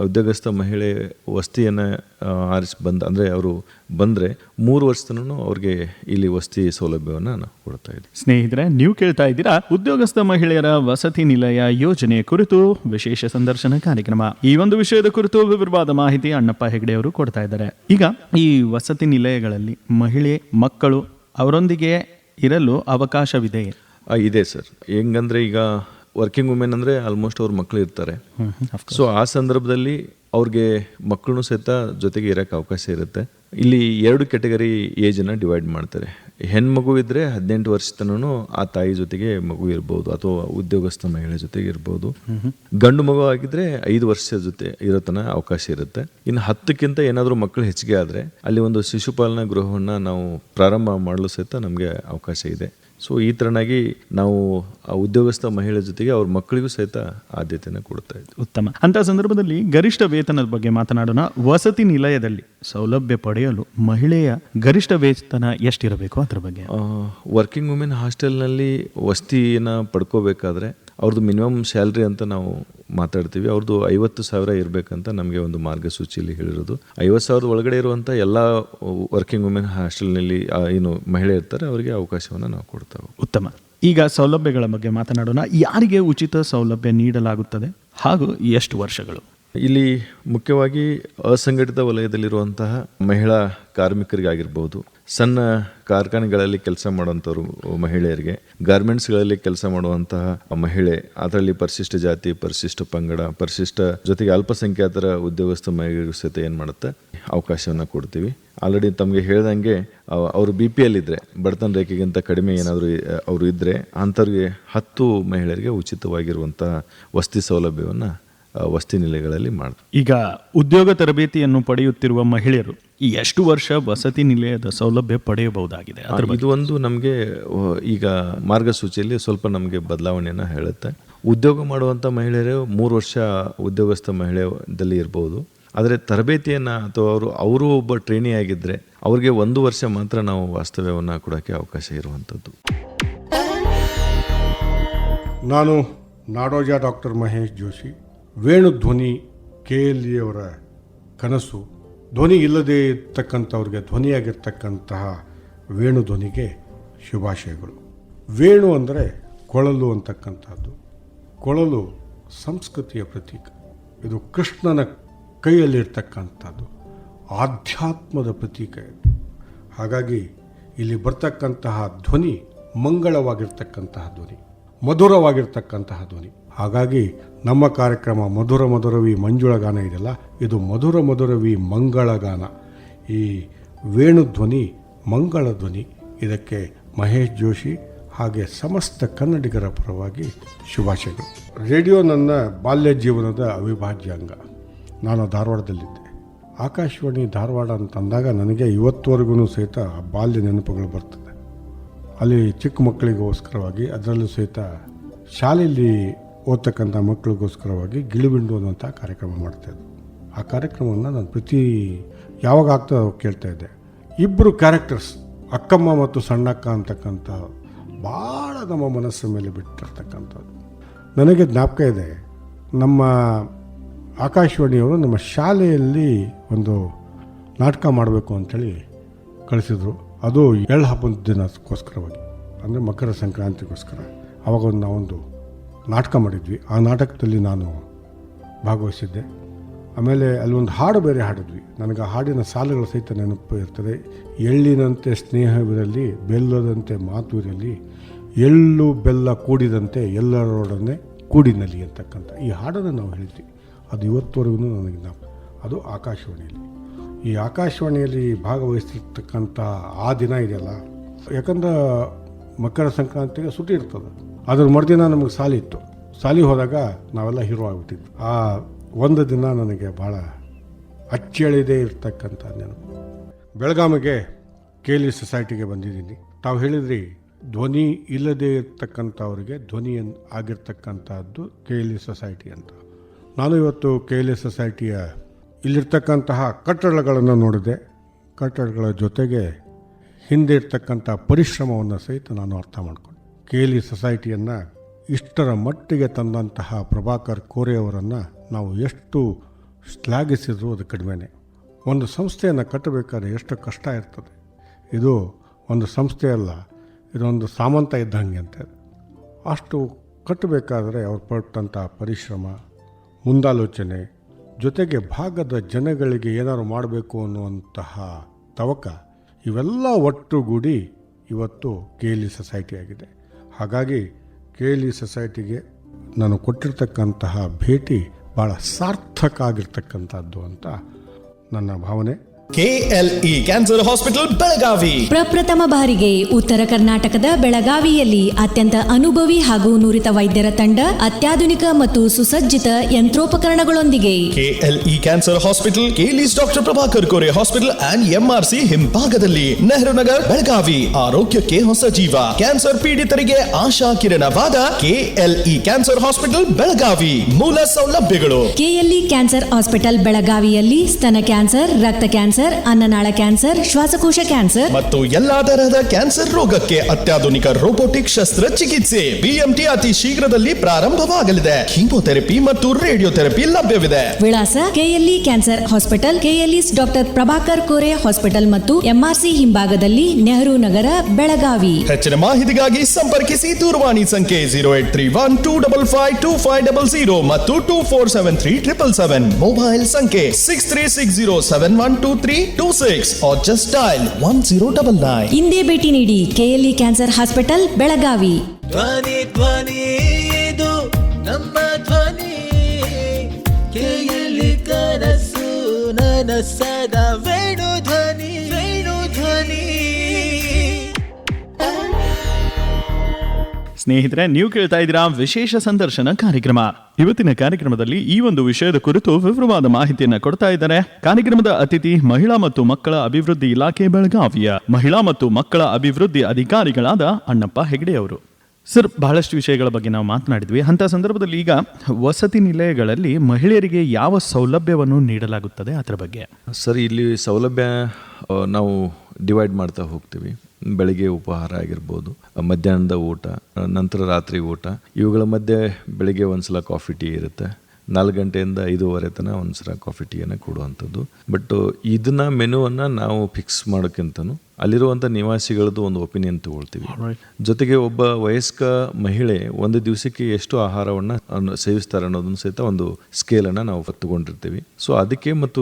ಉದ್ಯೋಗಸ್ಥ ಮಹಿಳೆ ವಸತಿಯನ್ನು ಆರಿಸಿ ಅಂದರೆ ಅವರು ಬಂದರೆ 3 ವರ್ಷ ತನಕ ಅವ್ರಿಗೆ ಇಲ್ಲಿ ವಸತಿ ಸೌಲಭ್ಯವನ್ನು ನಾವು ಕೊಡ್ತಾ ಇದ್ದೀವಿ. ಸ್ನೇಹಿತರೆ, ನೀವು ಕೇಳ್ತಾ ಇದ್ದೀರಾ ಉದ್ಯೋಗಸ್ಥ ಮಹಿಳೆಯರ ವಸತಿ ನಿಲಯ ಯೋಜನೆ ಕುರಿತು ವಿಶೇಷ ಸಂದರ್ಶನ ಕಾರ್ಯಕ್ರಮ. ಈ ಒಂದು ವಿಷಯದ ಕುರಿತು ವಿವರವಾದ ಮಾಹಿತಿ ಅಣ್ಣಪ್ಪ ಹೆಗಡೆ ಅವರು ಕೊಡ್ತಾ ಇದ್ದಾರೆ. ಈಗ ಈ ವಸತಿ ನಿಲಯಗಳಲ್ಲಿ ಮಹಿಳೆ ಮಕ್ಕಳು ಅವರೊಂದಿಗೆ ಇರಲು ಅವಕಾಶವಿದೆಯೇ? ಇದೆ ಸರ್. ಹೆಂಗಂದ್ರೆ ಈಗ ವರ್ಕಿಂಗ್ ವುಮೆನ್ ಅಂದರೆ ಆಲ್ಮೋಸ್ಟ್ ಅವ್ರ ಮಕ್ಕಳು ಇರ್ತಾರೆ. ಸೊ ಆ ಸಂದರ್ಭದಲ್ಲಿ ಅವ್ರಿಗೆ ಮಕ್ಕಳು ಸಹಿತ ಜೊತೆಗೆ ಇರೋಕ್ಕೆ ಅವಕಾಶ ಇರುತ್ತೆ. ಇಲ್ಲಿ 2 ಕ್ಯಾಟಗರಿ ಏಜನ್ನು ಡಿವೈಡ್ ಮಾಡ್ತಾರೆ. ಹೆಣ್ಮಗು ಇದ್ದರೆ 18 ವರ್ಷ ತನೂ ಆ ತಾಯಿ ಜೊತೆಗೆ ಮಗು ಇರ್ಬೋದು ಅಥವಾ ಉದ್ಯೋಗಸ್ಥ ಮಹಿಳೆ ಜೊತೆಗೆ ಇರ್ಬೋದು. ಗಂಡು ಮಗು ಆಗಿದ್ರೆ 5 ವರ್ಷ ಜೊತೆ ಇರೋ ತನಕ ಅವಕಾಶ ಇರುತ್ತೆ. ಇನ್ನು 10ಕ್ಕಿಂತ ಏನಾದರೂ ಮಕ್ಕಳು ಹೆಚ್ಚಿಗೆ ಆದರೆ ಅಲ್ಲಿ ಒಂದು ಶಿಶುಪಾಲನಾ ಗೃಹವನ್ನು ನಾವು ಪ್ರಾರಂಭ ಮಾಡಲು ಸಹಿತ ನಮಗೆ ಅವಕಾಶ ಇದೆ. ಸೊ ಈ ಥರನಾಗಿ ನಾವು ಆ ಉದ್ಯೋಗಸ್ಥ ಮಹಿಳೆ ಜೊತೆಗೆ ಅವ್ರ ಮಕ್ಕಳಿಗೂ ಸಹಿತ ಆದ್ಯತೆಯನ್ನು ಕೊಡ್ತಾ ಇದ್ದೀವಿ. ಉತ್ತಮ. ಅಂಥ ಸಂದರ್ಭದಲ್ಲಿ ಗರಿಷ್ಠ ವೇತನದ ಬಗ್ಗೆ ಮಾತನಾಡೋಣ. ವಸತಿ ನಿಲಯದಲ್ಲಿ ಸೌಲಭ್ಯ ಪಡೆಯಲು ಮಹಿಳೆಯ ಗರಿಷ್ಠ ವೇತನ ಎಷ್ಟಿರಬೇಕು ಅದರ ಬಗ್ಗೆ? ವರ್ಕಿಂಗ್ ವುಮೆನ್ ಹಾಸ್ಟೆಲ್ನಲ್ಲಿ ವಸತಿಯನ್ನು ಪಡ್ಕೋಬೇಕಾದ್ರೆ ಅವ್ರದ್ದು ಮಿನಿಮಮ್ ಸ್ಯಾಲ್ರಿ ಅಂತ ನಾವು ಮಾತಾಡ್ತೀವಿ. ಅವ್ರದ್ದು 50,000 ಇರಬೇಕಂತ ನಮಗೆ ಒಂದು ಮಾರ್ಗಸೂಚಿಯಲ್ಲಿ ಹೇಳಿರೋದು. 50,000 ಒಳಗಡೆ ಇರುವಂಥ ಎಲ್ಲ ವರ್ಕಿಂಗ್ ವುಮೆನ್ ಹಾಸ್ಟೆಲ್ನಲ್ಲಿ ಏನು ಮಹಿಳೆ ಇರ್ತಾರೆ ಅವರಿಗೆ ಅವಕಾಶವನ್ನು ನಾವು ಕೊಡ್ತೇವೆ. ಉತ್ತಮ. ಈಗ ಸೌಲಭ್ಯಗಳ ಬಗ್ಗೆ ಮಾತನಾಡೋಣ. ಯಾರಿಗೆ ಉಚಿತ ಸೌಲಭ್ಯ ನೀಡಲಾಗುತ್ತದೆ ಹಾಗೂ ಎಷ್ಟು ವರ್ಷಗಳು? ಇಲ್ಲಿ ಮುಖ್ಯವಾಗಿ ಅಸಂಘಟಿತ ವಲಯದಲ್ಲಿರುವಂತಹ ಮಹಿಳಾ ಕಾರ್ಮಿಕರಿಗಾಗಿರ್ಬೋದು, ಸಣ್ಣ ಕಾರ್ಖಾನೆಗಳಲ್ಲಿ ಕೆಲಸ ಮಾಡುವಂಥವ್ರು ಮಹಿಳೆಯರಿಗೆ, ಗಾರ್ಮೆಂಟ್ಸ್ಗಳಲ್ಲಿ ಕೆಲಸ ಮಾಡುವಂತಹ ಮಹಿಳೆ, ಅದರಲ್ಲಿ ಪರಿಶಿಷ್ಟ ಜಾತಿ, ಪರಿಶಿಷ್ಟ ಪಂಗಡ, ಪರಿಶಿಷ್ಟ ಜೊತೆಗೆ ಅಲ್ಪಸಂಖ್ಯಾತರ ಉದ್ಯೋಗಸ್ಥ ಮಹಿಳೆಯರು ಸಹಿತ ಏನು ಮಾಡುತ್ತೆ ಅವಕಾಶವನ್ನು ಕೊಡ್ತೀವಿ. ಆಲ್ರೆಡಿ ತಮಗೆ ಹೇಳ್ದಂಗೆ ಅವರು BPL ಇದ್ದರೆ, ಬಡತನ ರೇಖೆಗಿಂತ ಕಡಿಮೆ ಏನಾದರೂ ಅವರು ಇದ್ದರೆ ಅಂಥವ್ರಿಗೆ 10 ಮಹಿಳೆಯರಿಗೆ ಉಚಿತವಾಗಿರುವಂತಹ ವಸತಿ ಸೌಲಭ್ಯವನ್ನು ವಸತಿ ನಿಲಯಗಳಲ್ಲಿ ಮಾಡ್ತಾರೆ. ಈಗ ಉದ್ಯೋಗ ತರಬೇತಿಯನ್ನು ಪಡೆಯುತ್ತಿರುವ ಮಹಿಳೆಯರು ಎಷ್ಟು ವರ್ಷ ವಸತಿ ನಿಲಯದ ಸೌಲಭ್ಯ ಪಡೆಯಬಹುದಾಗಿದೆ? ಇದು ಒಂದು ನಮಗೆ ಈಗ ಮಾರ್ಗಸೂಚಿಯಲ್ಲಿ ಸ್ವಲ್ಪ ನಮಗೆ ಬದಲಾವಣೆಯನ್ನು ಹೇಳುತ್ತೆ. ಉದ್ಯೋಗ ಮಾಡುವಂಥ ಮಹಿಳೆಯರು 3 ವರ್ಷ ಉದ್ಯೋಗಸ್ಥ ಮಹಿಳೆಯಲ್ಲಿ ಇರ್ಬೋದು. ಆದರೆ ತರಬೇತಿಯನ್ನು ಅಥವಾ ಅವರು ಒಬ್ಬ ಟ್ರೈನಿ ಆಗಿದ್ದರೆ ಅವ್ರಿಗೆ 1 ವರ್ಷ ಮಾತ್ರ ನಾವು ವಾಸ್ತವ್ಯವನ್ನು ಕೊಡೋಕ್ಕೆ ಅವಕಾಶ ಇರುವಂಥದ್ದು. ನಾನು ನಾಡೋಜ ಡಾಕ್ಟರ್ ಮಹೇಶ್ ಜೋಶಿ. ವೇಣುಧ್ವನಿ KLE ಅವರ ಕನಸು. ಧ್ವನಿ ಇಲ್ಲದೇ ಇರ್ತಕ್ಕಂಥವ್ರಿಗೆ ಧ್ವನಿಯಾಗಿರ್ತಕ್ಕಂತಹ ವೇಣುಧ್ವನಿಗೆ ಶುಭಾಶಯಗಳು. ವೇಣು ಅಂದರೆ ಕೊಳಲು ಅಂತಕ್ಕಂಥದ್ದು. ಕೊಳಲು ಸಂಸ್ಕೃತಿಯ ಪ್ರತೀಕ. ಇದು ಕೃಷ್ಣನ ಕೈಯಲ್ಲಿರ್ತಕ್ಕಂಥದ್ದು, ಆಧ್ಯಾತ್ಮದ ಪ್ರತೀಕ ಇದು. ಹಾಗಾಗಿ ಇಲ್ಲಿ ಬರ್ತಕ್ಕಂತಹ ಧ್ವನಿ ಮಂಗಳವಾಗಿರ್ತಕ್ಕಂತಹ ಧ್ವನಿ, ಮಧುರವಾಗಿರ್ತಕ್ಕಂತಹ ಧ್ವನಿ. ಹಾಗಾಗಿ ನಮ್ಮ ಕಾರ್ಯಕ್ರಮ ಮಧುರ ಮಧುರವಿ ಮಂಜುಳಗಾನ ಇದೆಯಲ್ಲ, ಇದು ಮಧುರ ಮಧುರವಿ ಮಂಗಳಗಾನ. ಈ ವೇಣುಧ್ವನಿ ಮಂಗಳ ಧ್ವನಿ. ಇದಕ್ಕೆ ಮಹೇಶ್ ಜೋಶಿ ಹಾಗೆ ಸಮಸ್ತ ಕನ್ನಡಿಗರ ಪರವಾಗಿ ಶುಭಾಶಯಗಳು. ರೇಡಿಯೋ ನನ್ನ ಬಾಲ್ಯ ಜೀವನದ ಅವಿಭಾಜ್ಯ ಅಂಗ. ನಾನು ಧಾರವಾಡದಲ್ಲಿದ್ದೆ. ಆಕಾಶವಾಣಿ ಧಾರವಾಡ ಅಂತಂದಾಗ ನನಗೆ ಇವತ್ತುವರೆಗೂ ಸಹಿತ ಬಾಲ್ಯ ನೆನಪುಗಳು ಬರ್ತದೆ. ಅಲ್ಲಿ ಚಿಕ್ಕ ಮಕ್ಕಳಿಗೋಸ್ಕರವಾಗಿ, ಅದರಲ್ಲೂ ಸಹಿತ ಶಾಲೆಯಲ್ಲಿ ಓದ್ತಕ್ಕಂಥ ಮಕ್ಕಳಿಗೋಸ್ಕರವಾಗಿ ಗಿಳಿಬಿಂಡು ಅನ್ನುವಂಥ ಕಾರ್ಯಕ್ರಮ ಮಾಡ್ತಾಯಿದ್ದರು. ಆ ಕಾರ್ಯಕ್ರಮವನ್ನು ನಾನು ಯಾವಾಗ ಆಗ್ತಾ ಕೇಳ್ತಾ ಇದ್ದೆ. 2 ಕ್ಯಾರೆಕ್ಟರ್ಸ್, ಅಕ್ಕಮ್ಮ ಮತ್ತು ಸಣ್ಣಕ್ಕ ಅಂತಕ್ಕಂಥ, ಭಾಳ ನಮ್ಮ ಮನಸ್ಸಿನ ಮೇಲೆ ಬಿಟ್ಟಿರ್ತಕ್ಕಂಥದ್ದು. ನನಗೆ ಜ್ಞಾಪಕ ಇದೆ, ನಮ್ಮ ಆಕಾಶವಾಣಿಯವರು ನಮ್ಮ ಶಾಲೆಯಲ್ಲಿ ಒಂದು ನಾಟಕ ಮಾಡಬೇಕು ಅಂಥೇಳಿ ಕಳಿಸಿದರು. ಅದು ಎಳ್ಳು ಹಬ್ಬದ ದಿನಕ್ಕೋಸ್ಕರವಾಗಿ, ಅಂದರೆ ಮಕರ ಸಂಕ್ರಾಂತಿಗೋಸ್ಕರ. ಆವಾಗ ನಾವೊಂದು ನಾಟಕ ಮಾಡಿದ್ವಿ. ಆ ನಾಟಕದಲ್ಲಿ ನಾನು ಭಾಗವಹಿಸಿದ್ದೆ. ಆಮೇಲೆ ಅಲ್ಲೊಂದು ಹಾಡು ಬೇರೆ ಹಾಡಿದ್ವಿ. ನನಗೆ ಆ ಹಾಡಿನ ಸಾಲುಗಳು ಸಹಿತ ನೆನಪು ಇರ್ತದೆ. ಎಳ್ಳಿನಂತೆ ಸ್ನೇಹವಿರಲಿ, ಬೆಲ್ಲದಂತೆ ಮಾತು ಇರಲಿ, ಎಳ್ಳು ಬೆಲ್ಲ ಕೂಡಿದಂತೆ ಎಲ್ಲರೊಡನೆ ಕೂಡಿನಲಿ ಅಂತಕ್ಕಂಥ ಈ ಹಾಡನ್ನು ನಾವು ಹೇಳಿದ್ವಿ. ಅದು ಇವತ್ತುವರೆಗೂ ನನಗೆ ಅದು ಆಕಾಶವಾಣಿಯಲ್ಲಿ. ಈ ಆಕಾಶವಾಣಿಯಲ್ಲಿ ಭಾಗವಹಿಸಿರ್ತಕ್ಕಂಥ ಆ ದಿನ ಇದೆಯಲ್ಲ, ಯಾಕಂದ್ರೆ ಮಕರ ಸಂಕ್ರಾಂತಿಗೆ ಸುಟಿ ಇರ್ತದೆ. ಅದ್ರ ಮರುದಿನ ನಮಗೆ ಸಾಲಿ ಇತ್ತು. ಸಾಲಿ ಹೋದಾಗ ನಾವೆಲ್ಲ ಹೀರೋ ಆಗಿಬಿಟ್ಟಿದ್ವಿ. ಆ ಒಂದು ದಿನ ನನಗೆ ಭಾಳ ಅಚ್ಚಳಿದೇ ಇರ್ತಕ್ಕಂಥ ನೆನಪು. ಬೆಳಗಾವಿಗೆ KLE ಸೊಸೈಟಿಗೆ ಬಂದಿದ್ದೀನಿ. ತಾವು ಹೇಳಿದ್ರಿ ಧ್ವನಿ ಇಲ್ಲದೇ ಇರ್ತಕ್ಕಂಥವ್ರಿಗೆ ಧ್ವನಿ ಆಗಿರ್ತಕ್ಕಂಥದ್ದು KLE ಸೊಸೈಟಿ ಅಂತ. ನಾನು ಇವತ್ತು KLE ಸೊಸೈಟಿಯ ಇಲ್ಲಿರ್ತಕ್ಕಂತಹ ಕಟ್ಟಡಗಳನ್ನು ನೋಡಿದೆ. ಕಟ್ಟಡಗಳ ಜೊತೆಗೆ ಹಿಂದೆ ಇರ್ತಕ್ಕಂಥ ಪರಿಶ್ರಮವನ್ನು ಸಹಿತ ನಾನು ಅರ್ಥ ಮಾಡಿಕೊಂಡೆ. KLE ಸೊಸೈಟಿಯನ್ನು ಇಷ್ಟರ ಮಟ್ಟಿಗೆ ತಂದಂತಹ ಪ್ರಭಾಕರ್ ಕೋರೆ ಅವರನ್ನು ನಾವು ಎಷ್ಟು ಶ್ಲಾಘಿಸಿದ್ರು ಅದು ಕಡಿಮೆನೇ. ಒಂದು ಸಂಸ್ಥೆಯನ್ನು ಕಟ್ಟಬೇಕಾದ್ರೆ ಎಷ್ಟು ಕಷ್ಟ ಇರ್ತದೆ. ಇದು ಒಂದು ಸಂಸ್ಥೆ ಅಲ್ಲ, ಇದೊಂದು ಸಾಮಂತ ಇದ್ದಂಗೆ ಅಂತ. ಅಷ್ಟು ಕಟ್ಟಬೇಕಾದ್ರೆ ಅವ್ರು ಪಟ್ಟಂಥ ಪರಿಶ್ರಮ, ಮುಂದಾಲೋಚನೆ, ಜೊತೆಗೆ ಭಾಗದ ಜನಗಳಿಗೆ ಏನಾದ್ರು ಮಾಡಬೇಕು ಅನ್ನುವಂತಹ ತವಕ, ಇವೆಲ್ಲ ಒಟ್ಟುಗೂಡಿ ಇವತ್ತು KLE ಸೊಸೈಟಿ ಆಗಿದೆ. ಹಾಗಾಗಿ KLE ಸೊಸೈಟಿಗೆ ನಾನು ಕೊಟ್ಟಿರ್ತಕ್ಕಂತಹ ಭೇಟಿ ಭಾಳ ಸಾರ್ಥಕ ಆಗಿರ್ತಕ್ಕಂಥದ್ದು ಅಂತ ನನ್ನ ಭಾವನೆ. KLE ಕ್ಯಾನ್ಸರ್ ಹಾಸ್ಪಿಟಲ್ ಬೆಳಗಾವಿ ಪ್ರಪ್ರಥಮ ಬಾರಿಗೆ ಉತ್ತರ ಕರ್ನಾಟಕದ ಬೆಳಗಾವಿಯಲ್ಲಿ ಅತ್ಯಂತ ಅನುಭವಿ ಹಾಗೂ ನುರಿತ ವೈದ್ಯರ ತಂಡ, ಅತ್ಯಾಧುನಿಕ ಮತ್ತು ಸುಸಜ್ಜಿತ ಯಂತ್ರೋಪಕರಣಗಳೊಂದಿಗೆ. KLE cancer hospital, KLE's doctor Prabhakar Kore hospital and MRC ಹಿಂಭಾಗದಲ್ಲಿ, ನೆಹರು ನಗರ್, ಬೆಳಗಾವಿ. ಆರೋಗ್ಯಕ್ಕೆ ಹೊಸ ಜೀವ. ಕ್ಯಾನ್ಸರ್ ಪೀಡಿತರಿಗೆ ಆಶಾ ಕಿರಣವಾದ KLE ಕ್ಯಾನ್ಸರ್ ಹಾಸ್ಪಿಟಲ್ ಬೆಳಗಾವಿ. ಮೂಲ ಸೌಲಭ್ಯಗಳು: KLE ಕ್ಯಾನ್ಸರ್ ಹಾಸ್ಪಿಟಲ್ ಬೆಳಗಾವಿಯಲ್ಲಿ ಸ್ತನ ಕ್ಯಾನ್ಸರ್, ರಕ್ತ ಕ್ಯಾನ್ಸರ್, ಕ್ಯಾನ್ಸರ್, ಅನ್ನನಾಳ ಕ್ಯಾನ್ಸರ್, ಶ್ವಾಸಕೋಶ ಕ್ಯಾನ್ಸರ್ ಮತ್ತು ಎಲ್ಲಾ ತರಹದ ಕ್ಯಾನ್ಸರ್ ರೋಗಕ್ಕೆ ಅತ್ಯಾಧುನಿಕ ರೋಬೋಟಿಕ್ ಶಸ್ತ್ರಚಿಕಿತ್ಸೆ ಬಿಎಂಟಿ ಅತಿ ಶೀಘ್ರದಲ್ಲಿ ಪ್ರಾರಂಭವಾಗಲಿದೆ. ಕೀಮೋಥೆರಪಿ ಮತ್ತು ರೇಡಿಯೋಥೆರಪಿ ಲಭ್ಯವಿದೆ. ವಿಳಾಸ KLE cancer hospital, KLE's doctor Prabhakar Kore hospital ಮತ್ತು ಎಂಆರ್ಸಿ ಹಿಂಭಾಗದಲ್ಲಿ, ನೆಹರು ನಗರ, ಬೆಳಗಾವಿ. ಹೆಚ್ಚಿನ ಮಾಹಿತಿಗಾಗಿ ಸಂಪರ್ಕಿಸಿ. ದೂರವಾಣಿ ಸಂಖ್ಯೆ 0831255500 ಮತ್ತು 24737777. ಮೊಬೈಲ್ ಸಂಖ್ಯೆ 6360712326 or just dial 1099. ಇಂದೇ ಭೇಟಿ ನೀಡಿ. KLE cancer hospital, Belagavi. ಧ್ವನಿ ಧ್ವನಿ ಇದು ನಮ್ಮ ಧ್ವನಿ, ಕೇಳಿ ಕನಸು ನನಸದ ವೇಣು ಧ್ವನಿ, ವೇಣು ಧ್ವನಿ. ಸ್ನೇಹಿತರೆ, ನೀವು ಕೇಳ್ತಾ ಇದ್ದೀರಾ ವಿಶೇಷ ಸಂದರ್ಶನ ಕಾರ್ಯಕ್ರಮ. ಇವತ್ತಿನ ಕಾರ್ಯಕ್ರಮದಲ್ಲಿ ಈ ಒಂದು ವಿಷಯದ ಕುರಿತು ವಿವರವಾದ ಮಾಹಿತಿಯನ್ನು ಕೊಡ್ತಾ ಇದ್ದಾರೆ ಕಾರ್ಯಕ್ರಮದ ಅತಿಥಿ, ಮಹಿಳಾ ಮತ್ತು ಮಕ್ಕಳ ಅಭಿವೃದ್ಧಿ ಇಲಾಖೆ ಬೆಳಗಾವಿಯ ಮಹಿಳಾ ಮತ್ತು ಮಕ್ಕಳ ಅಭಿವೃದ್ಧಿ ಅಧಿಕಾರಿಗಳಾದ ಅಣ್ಣಪ್ಪ ಹೆಗಡೆ ಅವರು. ಸರ್, ಬಹಳಷ್ಟು ವಿಷಯಗಳ ಬಗ್ಗೆ ನಾವು ಮಾತನಾಡಿದ್ವಿ. ಅಂಥ ಸಂದರ್ಭದಲ್ಲಿ ಈಗ ವಸತಿ ನಿಲಯಗಳಲ್ಲಿ ಮಹಿಳೆಯರಿಗೆ ಯಾವ ಸೌಲಭ್ಯವನ್ನು ನೀಡಲಾಗುತ್ತದೆ ಅದರ ಬಗ್ಗೆ? ಸರ್, ಇಲ್ಲಿ ಸೌಲಭ್ಯ ನಾವು ಡಿವೈಡ್ ಮಾಡ್ತಾ ಹೋಗ್ತೀವಿ. ಬೆಳಿಗ್ಗೆ ಉಪಹಾರ ಆಗಿರ್ಬೋದು, ಮಧ್ಯಾಹ್ನದ ಊಟ, ನಂತರ ರಾತ್ರಿ ಊಟ. ಇವುಗಳ ಮಧ್ಯೆ ಬೆಳಿಗ್ಗೆ ಒಂದ್ಸಲ ಕಾಫಿ ಟೀ ಇರುತ್ತೆ. 4 ಗಂಟೆಯಿಂದ 5:15 ತನಕ ಒಂದ್ಸಲ ಕಾಫಿ ಟೀಯನ್ನು ಕೊಡುವಂಥದ್ದು. ಬಟ್ ಇದನ್ನ ಮೆನುವನ್ನು ನಾವು ಫಿಕ್ಸ್ ಮಾಡೋಕ್ಕಿಂತನೂ ಅಲ್ಲಿರುವಂಥ ನಿವಾಸಿಗಳದ್ದು ಒಂದು ಒಪಿನಿಯನ್ ತಗೊಳ್ತೀವಿ. ಜೊತೆಗೆ ಒಬ್ಬ ವಯಸ್ಕ ಮಹಿಳೆ ಒಂದು ದಿವಸಕ್ಕೆ ಎಷ್ಟು ಆಹಾರವನ್ನು ಸೇವಿಸ್ತಾರೆ ಅನ್ನೋದನ್ನು ಸಹಿತ ಒಂದು ಸ್ಕೇಲನ್ನು ನಾವು ತಗೊಂಡಿರ್ತೀವಿ. ಸೊ ಅದಕ್ಕೆ ಮತ್ತು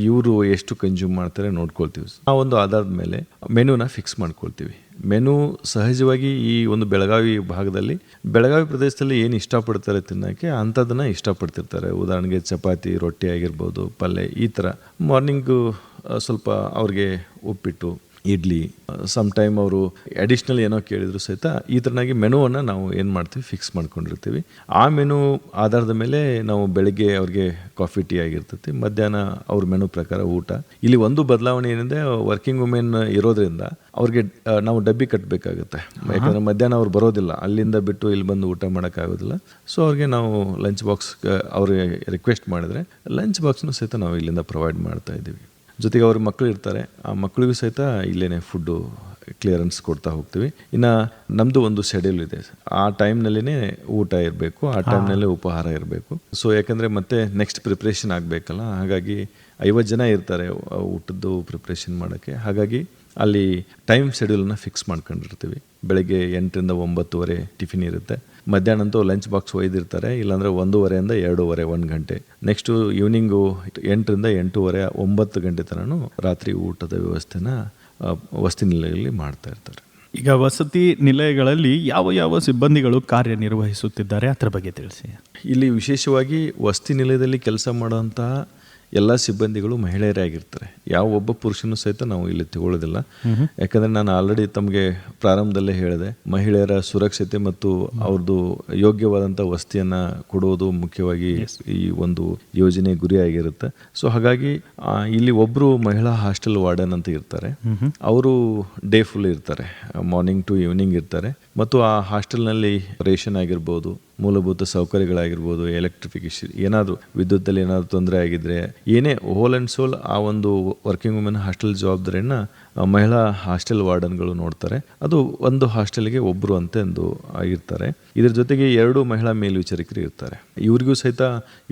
ಇವರು ಎಷ್ಟು ಕನ್ಸ್ಯೂಮ್ ಮಾಡ್ತಾರೆ ನೋಡ್ಕೊಳ್ತೀವಿ. ಆ ಒಂದು ಆಧಾರದ ಮೇಲೆ ಮೆನುನ ಫಿಕ್ಸ್ ಮಾಡ್ಕೊಳ್ತೀವಿ. ಮೆನು ಸಹಜವಾಗಿ ಈ ಒಂದು ಬೆಳಗಾವಿ ಭಾಗದಲ್ಲಿ, ಬೆಳಗಾವಿ ಪ್ರದೇಶದಲ್ಲಿ ಏನು ಇಷ್ಟಪಡ್ತಾರೆ ತಿನ್ನೋಕ್ಕೆ ಅಂಥದ್ದನ್ನು ಇಷ್ಟಪಡ್ತಿರ್ತಾರೆ. ಉದಾಹರಣೆಗೆ ಚಪಾತಿ, ರೊಟ್ಟಿ ಆಗಿರ್ಬೋದು, ಪಲ್ಯ, ಈ ಥರ. ಮಾರ್ನಿಂಗು ಸ್ವಲ್ಪ ಅವ್ರಿಗೆ ಉಪ್ಪಿಟ್ಟು, ಇಡ್ಲಿ, ಸಮ್ ಟೈಮ್ ಅವರು ಅಡಿಷ್ನಲ್ ಏನೋ ಕೇಳಿದ್ರು ಸಹಿತ ಈ ಥರನಾಗಿ ಮೆನುವನ್ನು ನಾವು ಏನು ಮಾಡ್ತೀವಿ, ಫಿಕ್ಸ್ ಮಾಡ್ಕೊಂಡಿರ್ತೀವಿ. ಆ ಮೆನು ಆಧಾರದ ಮೇಲೆ ನಾವು ಬೆಳಗ್ಗೆ ಅವ್ರಿಗೆ ಕಾಫಿ ಟೀ ಆಗಿರ್ತೈತಿ, ಮಧ್ಯಾಹ್ನ ಅವ್ರ ಮೆನು ಪ್ರಕಾರ ಊಟ. ಇಲ್ಲಿ ಒಂದು ಬದಲಾವಣೆ ಏನಿದೆ, ವರ್ಕಿಂಗ್ ವುಮೆನ್ ಇರೋದ್ರಿಂದ ಅವ್ರಿಗೆ ನಾವು ಡಬ್ಬಿ ಕಟ್ಟಬೇಕಾಗುತ್ತೆ. ಯಾಕಂದರೆ ಮಧ್ಯಾಹ್ನ ಅವ್ರು ಬರೋದಿಲ್ಲ, ಅಲ್ಲಿಂದ ಬಿಟ್ಟು ಇಲ್ಲಿ ಬಂದು ಊಟ ಮಾಡೋಕ್ಕಾಗೋದಿಲ್ಲ. ಸೊ ಅವ್ರಿಗೆ ನಾವು ಲಂಚ್ ಬಾಕ್ಸ್ ಅವ್ರಿಗೆ ರಿಕ್ವೆಸ್ಟ್ ಮಾಡಿದರೆ ಲಂಚ್ ಬಾಕ್ಸ್ನು ಸಹಿತ ನಾವು ಇಲ್ಲಿಂದ ಪ್ರೊವೈಡ್ ಮಾಡ್ತಾ ಇದ್ದೀವಿ. ಜೊತೆಗೆ ಅವ್ರ ಮಕ್ಕಳು ಇರ್ತಾರೆ, ಆ ಮಕ್ಕಳಿಗೂ ಸಹಿತ ಇಲ್ಲೇ ಫುಡ್ಡು ಕ್ಲಿಯರೆನ್ಸ್ ಕೊಡ್ತಾ ಹೋಗ್ತೀವಿ. ಇನ್ನು ನಮ್ಮದು ಒಂದು ಶೆಡ್ಯೂಲ್ ಇದೆ. ಆ ಟೈಮ್ನಲ್ಲಿನೇ ಊಟ ಇರಬೇಕು, ಆ ಟೈಮ್ನಲ್ಲೇ ಉಪಹಾರ ಇರಬೇಕು. ಸೊ ಯಾಕಂದರೆ ಮತ್ತೆ ನೆಕ್ಸ್ಟ್ ಪ್ರಿಪ್ರೇಷನ್ ಆಗಬೇಕಲ್ಲ, ಹಾಗಾಗಿ 50 ಜನ ಇರ್ತಾರೆ ಊಟದ್ದು ಪ್ರಿಪ್ರೇಷನ್ ಮಾಡೋಕ್ಕೆ. ಹಾಗಾಗಿ ಅಲ್ಲಿ ಟೈಮ್ ಶೆಡ್ಯೂಲನ್ನು ಫಿಕ್ಸ್ ಮಾಡ್ಕೊಂಡಿರ್ತೀವಿ. ಬೆಳಗ್ಗೆ 8ರಿಂದ 9:30 ಟಿಫಿನ್ ಇರುತ್ತೆ. ಮಧ್ಯಾಹ್ನ ಅಂತೂ ಲಂಚ್ ಬಾಕ್ಸ್ ಒಯ್ದಿರ್ತಾರೆ, ಇಲ್ಲಾಂದರೆ 1:30ಯಿಂದ 2:30, 1 ಗಂಟೆ. ನೆಕ್ಸ್ಟು ಈವ್ನಿಂಗು 8ರಿಂದ 8:30, 9 ಗಂಟೆ ತನಕ ರಾತ್ರಿ ಊಟದ ವ್ಯವಸ್ಥೆನ ವಸತಿ ನಿಲಯದಲ್ಲಿ ಮಾಡ್ತಾ ಇರ್ತಾರೆ. ಈಗ ವಸತಿ ನಿಲಯಗಳಲ್ಲಿ ಯಾವ ಯಾವ ಸಿಬ್ಬಂದಿಗಳು ಕಾರ್ಯನಿರ್ವಹಿಸುತ್ತಿದ್ದಾರೆ ಅದರ ಬಗ್ಗೆ ತಿಳಿಸಿ. ಇಲ್ಲಿ ವಿಶೇಷವಾಗಿ ವಸತಿ ನಿಲಯದಲ್ಲಿ ಕೆಲಸ ಮಾಡುವಂತಹ ಎಲ್ಲ ಸಿಬ್ಬಂದಿಗಳು ಮಹಿಳೆಯರೇ ಆಗಿರ್ತಾರೆ. ಯಾವ ಒಬ್ಬ ಪುರುಷನೂ ಸಹಿತ ನಾವು ಇಲ್ಲಿ ತಗೊಳ್ಳೋದಿಲ್ಲ. ಯಾಕಂದರೆ ನಾನು ಆಲ್ರೆಡಿ ತಮಗೆ ಪ್ರಾರಂಭದಲ್ಲೇ ಹೇಳಿದೆ, ಮಹಿಳೆಯರ ಸುರಕ್ಷತೆ ಮತ್ತು ಅವ್ರದ್ದು ಯೋಗ್ಯವಾದಂಥ ವಸತಿಯನ್ನು ಕೊಡುವುದು ಮುಖ್ಯವಾಗಿ ಈ ಒಂದು ಯೋಜನೆ ಗುರಿಯಾಗಿರುತ್ತೆ. ಸೊ ಹಾಗಾಗಿ ಇಲ್ಲಿ ಒಬ್ಬರು ಮಹಿಳಾ ಹಾಸ್ಟೆಲ್ ವಾರ್ಡನ್ ಅಂತ ಇರ್ತಾರೆ. ಅವರು ಡೇ ಫುಲ್ ಇರ್ತಾರೆ, ಮಾರ್ನಿಂಗ್ ಟು ಈವ್ನಿಂಗ್ ಇರ್ತಾರೆ. ಮತ್ತು ಆ ಹಾಸ್ಟೆಲ್ನಲ್ಲಿ ರೇಷನ್ ಆಗಿರ್ಬೋದು, ಮೂಲಭೂತ ಸೌಕರ್ಯಗಳಾಗಿರ್ಬೋದು, ಎಲೆಕ್ಟ್ರಿಫಿಕೇಶನ್, ಏನಾದರೂ ವಿದ್ಯುತ್ತಲ್ಲಿ ಏನಾದರೂ ತೊಂದರೆ ಆಗಿದ್ರೆ, ಏನೇ ಹೋಲ್ ಆ್ಯಂಡ್ ಸೋಲ್ ಆ ಒಂದು ವರ್ಕಿಂಗ್ ವುಮೆನ್ ಹಾಸ್ಟೆಲ್ ಜವಾಬ್ದಾರಿಯನ್ನು ಮಹಿಳಾ ಹಾಸ್ಟೆಲ್ ವಾರ್ಡನ್ಗಳು ನೋಡ್ತಾರೆ. ಅದು ಒಂದು ಹಾಸ್ಟೆಲ್ಗೆ ಒಬ್ಬರು ಅಂತಂದು ಇರ್ತಾರೆ. ಇದ್ರ ಜೊತೆಗೆ 2 ಮಹಿಳಾ ಮೇಲ್ವಿಚಾರಕರು ಇರ್ತಾರೆ. ಇವರಿಗೂ ಸಹಿತ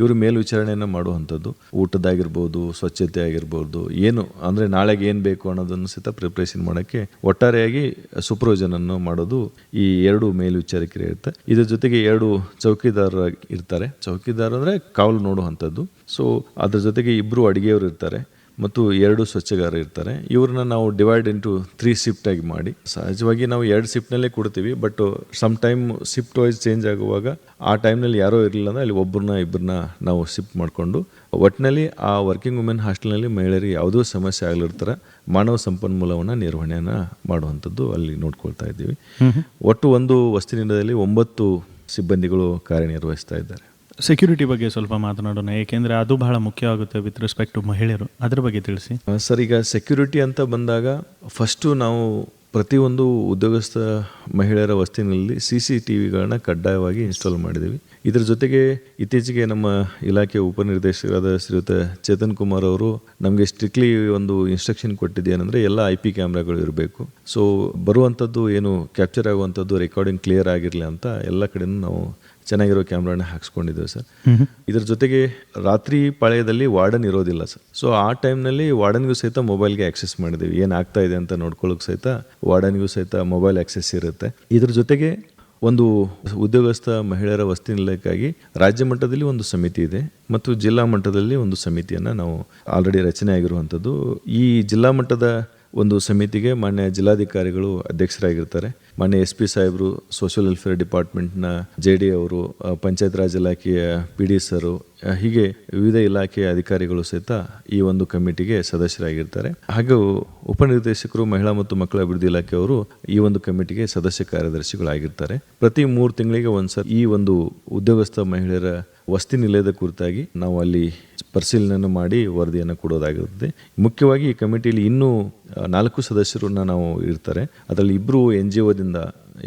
ಇವರು ಮೇಲ್ವಿಚಾರಣೆಯನ್ನು ಮಾಡುವಂಥದ್ದು, ಊಟದಾಗಿರ್ಬೋದು, ಸ್ವಚ್ಛತೆ ಆಗಿರ್ಬೋದು, ಏನು ಅಂದರೆ ನಾಳೆಗೆ ಏನು ಬೇಕು ಅನ್ನೋದನ್ನು ಸಹಿತ ಪ್ರಿಪ್ರೇಷನ್ ಮಾಡೋಕ್ಕೆ ಒಟ್ಟಾರೆಯಾಗಿ ಸೂಪರ್ವಿಷನನ್ನು ಮಾಡೋದು ಈ 2 ಮೇಲ್ವಿಚಾರಕರು ಇರುತ್ತೆ. ಇದ್ರ ಜೊತೆಗೆ 2 ಚೌಕಿದಾರರು ಇರ್ತಾರೆ. ಚೌಕಿದಾರ ಅಂದರೆ ಕಾವಲು ನೋಡುವಂಥದ್ದು. ಸೊ ಅದ್ರ ಜೊತೆಗೆ 2 ಅಡುಗೆಯವರು ಇರ್ತಾರೆ ಮತ್ತು 2 ಸ್ವಚ್ಛಗಾರ ಇರ್ತಾರೆ. ಇವ್ರನ್ನ ನಾವು ಡಿವೈಡ್ ಇಂಟು 3 ಶಿಫ್ಟ್ ಆಗಿ ಮಾಡಿ, ಸಹಜವಾಗಿ ನಾವು 2 ಶಿಫ್ಟ್ನಲ್ಲೇ ಕೊಡ್ತೀವಿ. But some time shift wise change ಆಗುವಾಗ ಆ ಟೈಮ್ನಲ್ಲಿ ಯಾರೋ ಇರಲಿಲ್ಲ ಅಂದರೆ ಅಲ್ಲಿ ಇಬ್ಬರನ್ನ ನಾವು ಶಿಫ್ಟ್ ಮಾಡಿಕೊಂಡು, ಒಟ್ಟಿನಲ್ಲಿ ಆ ವರ್ಕಿಂಗ್ ವುಮೆನ್ ಹಾಸ್ಟೆಲ್ನಲ್ಲಿ ಮಹಿಳೆಯರಿಗೆ ಯಾವುದೋ ಸಮಸ್ಯೆ ಆಗಲಿರ್ತಾರೆ, ಮಾನವ ಸಂಪನ್ಮೂಲವನ್ನು ನಿರ್ವಹಣೆಯನ್ನು ಮಾಡುವಂಥದ್ದು ಅಲ್ಲಿ ನೋಡ್ಕೊಳ್ತಾ ಇದ್ದೀವಿ. ಒಟ್ಟು ಒಂದು ವಸತಿ ನಿಲಯದಲ್ಲಿ 9 ಸಿಬ್ಬಂದಿಗಳು ಕಾರ್ಯನಿರ್ವಹಿಸ್ತಾ ಇದ್ದಾರೆ. ಸೆಕ್ಯೂರಿಟಿ ಬಗ್ಗೆ ಸ್ವಲ್ಪ ಮಾತನಾಡೋಣ, ಏಕೆಂದರೆ ಅದು ಬಹಳ ಮುಖ್ಯವಾಗುತ್ತೆ ವಿತ್ ರೆಸ್ಪೆಕ್ಟ್ ಟು ಮಹಿಳೆಯರು. ಅದರ ಬಗ್ಗೆ ತಿಳಿಸಿ. ಸರ್, ಈಗ ಸೆಕ್ಯೂರಿಟಿ ಅಂತ ಬಂದಾಗ ಫಸ್ಟು ನಾವು ಪ್ರತಿಯೊಂದು ಉದ್ಯೋಗಸ್ಥ ಮಹಿಳೆಯರ ವಸತಿನಲ್ಲಿ CCTVಗಳನ್ನ ಕಡ್ಡಾಯವಾಗಿ ಇನ್ಸ್ಟಾಲ್ ಮಾಡಿದ್ದೀವಿ. ಇದರ ಜೊತೆಗೆ ಇತ್ತೀಚೆಗೆ ನಮ್ಮ ಇಲಾಖೆ ಉಪನಿರ್ದೇಶಕರಾದ ಶ್ರೀಯುತ ಚೇತನ್ ಕುಮಾರ್ ಅವರು ನಮಗೆ ಸ್ಟ್ರಿಕ್ಟ್ಲಿ ಒಂದು ಇನ್ಸ್ಟ್ರಕ್ಷನ್ ಕೊಟ್ಟಿದ್ದೇನೆಂದರೆ ಎಲ್ಲ IP ಕ್ಯಾಮ್ರಾಗಳು ಇರಬೇಕು. ಸೊ ಬರುವಂಥದ್ದು ಏನು ಕ್ಯಾಪ್ಚರ್ ಆಗುವಂಥದ್ದು ರೆಕಾರ್ಡಿಂಗ್ ಕ್ಲಿಯರ್ ಆಗಿರಲಿ ಅಂತ ಎಲ್ಲ ಕಡೆನೂ ನಾವು ಚೆನ್ನಾಗಿರೋ ಕ್ಯಾಮ್ರಾನ ಹಾಕ್ಸ್ಕೊಂಡಿದ್ದೇವೆ ಸರ್. ಇದ್ರ ಜೊತೆಗೆ ರಾತ್ರಿ ಪಾಳ್ಯದಲ್ಲಿ ವಾರ್ಡನ್ ಇರೋದಿಲ್ಲ ಸರ್. ಸೊ ಆ ಟೈಮ್ನಲ್ಲಿ ವಾರ್ಡನ್ಗೂ ಸಹಿತ ಮೊಬೈಲ್ಗೆ ಆಕ್ಸೆಸ್ ಮಾಡಿದ್ದೀವಿ. ಏನು ಆಗ್ತಾ ಇದೆ ಅಂತ ನೋಡ್ಕೊಳ್ಳೋಕೆ ಸಹಿತ ವಾರ್ಡನ್ಗೂ ಸಹಿತ ಮೊಬೈಲ್ ಆಕ್ಸೆಸ್ ಇರುತ್ತೆ. ಇದ್ರ ಜೊತೆಗೆ ಒಂದು ಉದ್ಯೋಗಸ್ಥ ಮಹಿಳೆಯರ ವಸತಿ ನಿಲಯಕ್ಕಾಗಿ ರಾಜ್ಯ ಮಟ್ಟದಲ್ಲಿ ಒಂದು ಸಮಿತಿ ಇದೆ ಮತ್ತು ಜಿಲ್ಲಾ ಮಟ್ಟದಲ್ಲಿ ಒಂದು ಸಮಿತಿಯನ್ನು ನಾವು ಆಲ್ರೆಡಿ ರಚನೆ ಆಗಿರುವಂಥದ್ದು. ಈ ಜಿಲ್ಲಾ ಮಟ್ಟದ ಒಂದು ಸಮಿತಿಗೆ ಮಾನ್ಯ ಜಿಲ್ಲಾಧಿಕಾರಿಗಳು ಅಧ್ಯಕ್ಷರಾಗಿರ್ತಾರೆ. ಮಾನ್ಯ SP ಸಾಹೇಬರು, ಸೋಷಿಯಲ್ ವೆಲ್ಫೇರ್ ಡಿಪಾರ್ಟ್ಮೆಂಟ್ನ JD ಅವರು, ಪಂಚಾಯತ್ ರಾಜ್ ಇಲಾಖೆಯ PD ಸರು, ಹೀಗೆ ವಿವಿಧ ಇಲಾಖೆಯ ಅಧಿಕಾರಿಗಳು ಸಹಿತ ಈ ಒಂದು ಕಮಿಟಿಗೆ ಸದಸ್ಯರಾಗಿರ್ತಾರೆ. ಹಾಗೂ ಉಪನಿರ್ದೇಶಕರು ಮಹಿಳಾ ಮತ್ತು ಮಕ್ಕಳ ಅಭಿವೃದ್ಧಿ ಇಲಾಖೆಯವರು ಈ ಒಂದು ಕಮಿಟಿಗೆ ಸದಸ್ಯ ಕಾರ್ಯದರ್ಶಿಗಳಾಗಿರ್ತಾರೆ. ಪ್ರತಿ 3 ತಿಂಗಳಿಗೆ ಒಂದ್ಸಲ ಈ ಒಂದು ಉದ್ಯೋಗಸ್ಥ ಮಹಿಳೆಯರ ವಸತಿ ನಿಲಯದ ಕುರಿತಾಗಿ ನಾವು ಅಲ್ಲಿ ಪರಿಶೀಲನೆ ಮಾಡಿ ವರದಿಯನ್ನು ಕೊಡೋದಾಗಿರುತ್ತೆ. ಮುಖ್ಯವಾಗಿ ಈ ಕಮಿಟಿಯಲ್ಲಿ ಇನ್ನೂ 4 ಸದಸ್ಯರನ್ನ ನಾವು ಇರ್ತಾರೆ. ಅದರಲ್ಲಿ 2 NGOದಿಂದ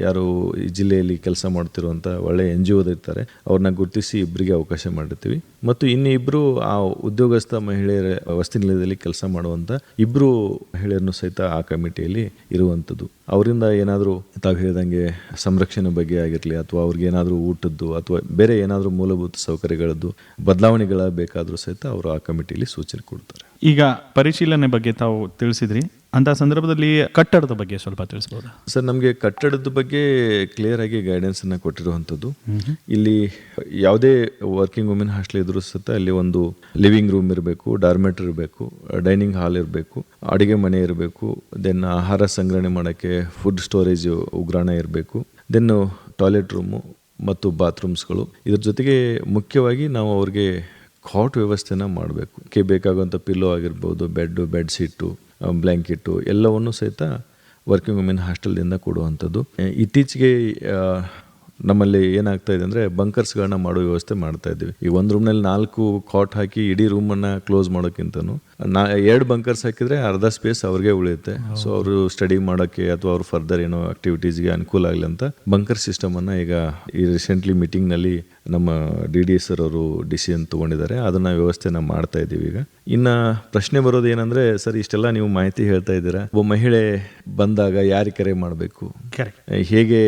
ಯಾರು ಈ ಜಿಲ್ಲೆಯಲ್ಲಿ ಕೆಲಸ ಮಾಡ್ತಿರುವಂಥ ಒಳ್ಳೆಯ NGO ಇರ್ತಾರೆ, ಅವ್ರನ್ನ ಗುರುತಿಸಿ 2ರಿಗೆ ಅವಕಾಶ ಮಾಡಿರ್ತೀವಿ. ಮತ್ತು ಇನ್ನು 2 ಆ ಉದ್ಯೋಗಸ್ಥ ಮಹಿಳೆಯರ ವಸತಿ ನಿಲಯದಲ್ಲಿ ಕೆಲಸ ಮಾಡುವಂಥ 2 ಮಹಿಳೆಯರನ್ನು ಸಹಿತ ಆ ಕಮಿಟಿಯಲ್ಲಿ ಇರುವಂಥದ್ದು. ಅವರಿಂದ ಏನಾದರೂ ತಾವು ಹೇಳಿದಂಗೆ ಸಂರಕ್ಷಣೆ ಬಗ್ಗೆ ಆಗಿರಲಿ ಅಥವಾ ಅವ್ರಿಗೆ ಏನಾದರೂ ಊಟದ್ದು ಅಥವಾ ಬೇರೆ ಏನಾದರೂ ಮೂಲಭೂತ ಸೌಕರ್ಯಗಳದ್ದು ಬದಲಾವಣೆಗಳ ಬೇಕಾದರೂ ಸಹಿತ ಅವರು ಆ ಕಮಿಟಿಯಲ್ಲಿ ಸೂಚನೆ ಕೊಡ್ತಾರೆ. ಈಗ ಪರಿಶೀಲನೆ ಬಗ್ಗೆ ತಾವು ತಿಳಿಸಿದ್ರಿ, ಅಂತ ಸಂದರ್ಭದಲ್ಲಿ ಕಟ್ಟಡದ ಬಗ್ಗೆ ಸ್ವಲ್ಪ ತಿಳಿಸ್ಬೋದಾ ಸರ್? ನಮಗೆ ಕಟ್ಟಡದ ಬಗ್ಗೆ ಕ್ಲಿಯರ್ ಆಗಿ ಗೈಡೆನ್ಸ್ ಅನ್ನ ಕೊಟ್ಟಿರುವಂಥದ್ದು. ಇಲ್ಲಿ ಯಾವುದೇ ವರ್ಕಿಂಗ್ ವುಮೆನ್ ಹಾಸ್ಟೆಲ್ ಇದ್ರೂ ಸಹಿತ ಅಲ್ಲಿ ಒಂದು ಲಿವಿಂಗ್ ರೂಮ್ ಇರಬೇಕು, ಡಾರ್ಮೆಟ್ರಿ ಇರಬೇಕು, ಡೈನಿಂಗ್ ಹಾಲ್ ಇರಬೇಕು, ಅಡುಗೆ ಮನೆ ಇರಬೇಕು, ದೆನ್ ಆಹಾರ ಸಂಗ್ರಹಣೆ ಮಾಡೋಕ್ಕೆ ಫುಡ್ ಸ್ಟೋರೇಜ್ ಉಗ್ರಾಣ ಇರಬೇಕು, ದೆನ್ ಟಾಯ್ಲೆಟ್ ರೂಮು ಮತ್ತು ಬಾತ್ರೂಮ್ಸ್ಗಳು. ಇದ್ರ ಜೊತೆಗೆ ಮುಖ್ಯವಾಗಿ ನಾವು ಅವ್ರಿಗೆ ಕಾಟ್ ವ್ಯವಸ್ಥೆನ ಮಾಡಬೇಕು. ಬೇಕಾಗುವಂಥ ಪಿಲ್ಲೋ ಆಗಿರ್ಬೋದು, ಬೆಡ್ ಶೀಟು, ಬ್ಲ್ಯಾಂಕೆಟು ಎಲ್ಲವನ್ನು ಸಹಿತ ವರ್ಕಿಂಗ್ ವುಮೆನ್ ಹಾಸ್ಟೆಲ್ದಿಂದ ಕೊಡುವಂಥದ್ದು. ಇತ್ತೀಚೆಗೆ ನಮ್ಮಲ್ಲಿ ಏನಾಗ್ತಾ ಇದೆ ಅಂದರೆ ಬಂಕರ್ಸ್ಗಳನ್ನ ಮಾಡೋ ವ್ಯವಸ್ಥೆ ಮಾಡ್ತಾ ಇದ್ದೀವಿ. ಈ ಒಂದು ರೂಮ್ನಲ್ಲಿ 4 ಕಾಟ್ ಹಾಕಿ ಇಡೀ ರೂಮನ್ನು ಕ್ಲೋಸ್ ಮಾಡೋಕ್ಕಿಂತನೂ 2 ಬಂಕರ್ಸ್ ಹಾಕಿದರೆ ಅರ್ಧ ಸ್ಪೇಸ್ ಅವ್ರಿಗೆ ಉಳಿಯುತ್ತೆ. ಸೊ ಅವರು ಸ್ಟಡಿ ಮಾಡೋಕ್ಕೆ ಅಥವಾ ಅವ್ರು ಫರ್ದರ್ ಏನೋ ಆಕ್ಟಿವಿಟೀಸ್ಗೆ ಅನುಕೂಲ ಆಗಲಿ ಅಂತ ಬಂಕರ್ ಸಿಸ್ಟಮನ್ನು ಈಗ ಈ ರೀಸೆಂಟ್ಲಿ ಮೀಟಿಂಗ್ನಲ್ಲಿ ನಮ್ಮ DDS ಅವರು ಡಿಸಿಷನ್ ತೊಗೊಂಡಿದ್ದಾರೆ. ಅದನ್ನು ವ್ಯವಸ್ಥೆನ ಮಾಡ್ತಾ ಇದ್ದೀವಿ ಈಗ. ಇನ್ನು ಪ್ರಶ್ನೆ ಬರೋದು ಏನಂದರೆ, ಸರ್ ಇಷ್ಟೆಲ್ಲ ನೀವು ಮಾಹಿತಿ ಹೇಳ್ತಾ ಇದ್ದೀರಾ, ಒಬ್ಬ ಮಹಿಳೆ ಬಂದಾಗ ಯಾರಿಗೆ ಕರೆ ಮಾಡಬೇಕು, ಹೇಗೆ